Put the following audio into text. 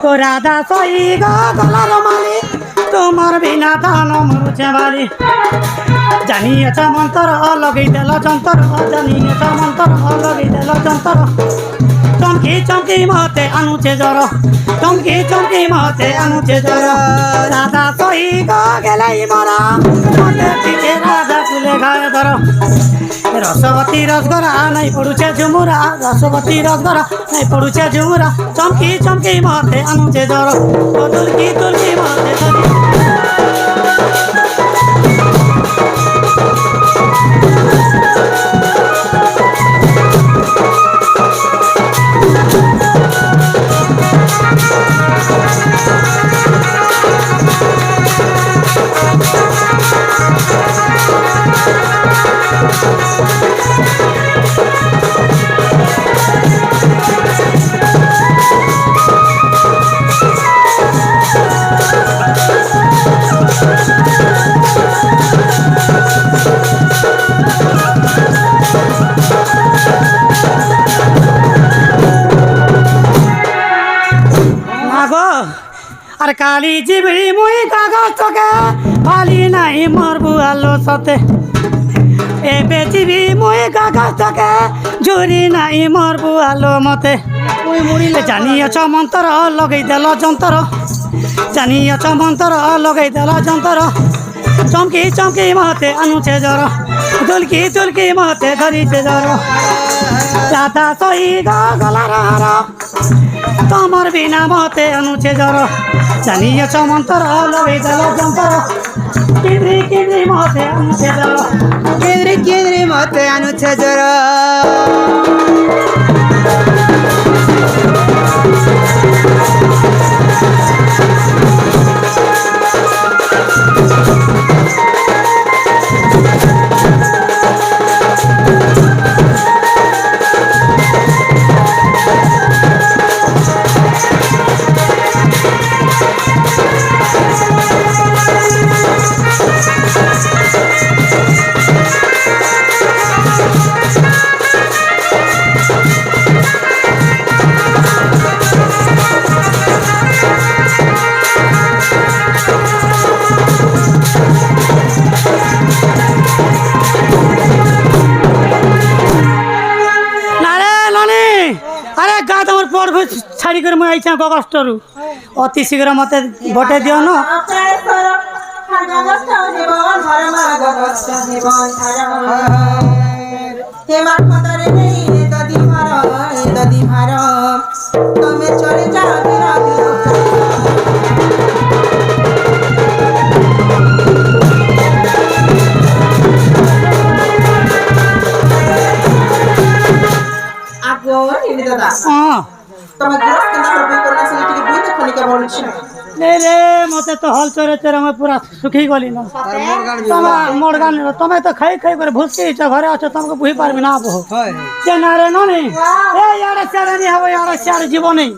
রাধা সই গলার মালি তোমার বিনা দান মরুছে বালি জানিয়েছ মন্তর লগেই দেল যন্তর জানিয়েছ মন্তর লগেই দেল যন্তর চমকি চমকি মতে আনুছে জ্বর চমকি চমকি মতে আনুছে জ্বর রাধা সই গেলাই মরা মতে পিঠে রাধা তুলে গায়ে ধর রসবতী রসগরা নাই পড়ুছে ঝুমুরা রসবতী রসগরা নাই পড়ুছে ঝুমুরা চমকি চমকি মতে আনুছে জ্বর তুলকি তুলকি মতে আর কালি জিবড়ি মুই কাগজ চকে ফালি নাই মরবু আলো সতে এবে জিবি মুই কাগজ চকে ঝুরি নাই মরবু আলো মতে জানিয়েছ মন্তর লগেই দেল যন্তর জানিয়েছ মন্তর লগেই দেল যন্তর চমকি চমকি মতে আনুছে জ্বর তুলকি তুলকি মতে ধরিছে জ্বর রাধা সই গলার হার তোমার বিনা মতে আনুছে জ্বর জানিয়েছ মন্তর লগেই দেল যন্তর কিদ্রি কিদ্রি মতে আনুছে জ্বর কেন্দ্রে কেন্দ্রে মতে আনুছে জ্বর আরে গা তোমার পর্ব ছাড়ি করে মুই আইছা কষ্টরু অতি শীঘ্র মতে বটে দিও না তুমি চলে যাও মতে তো হল চরে চরে আমি পুরা সুখী গলি না মোরগান তুমি তো খাই খাই করে ভুসকি ঘরে আছো তোমাকে বুঝি পারবি না বহু যে না রে ননি এই আড়ে চারে নি হবে আড়ে চারে জীবনেই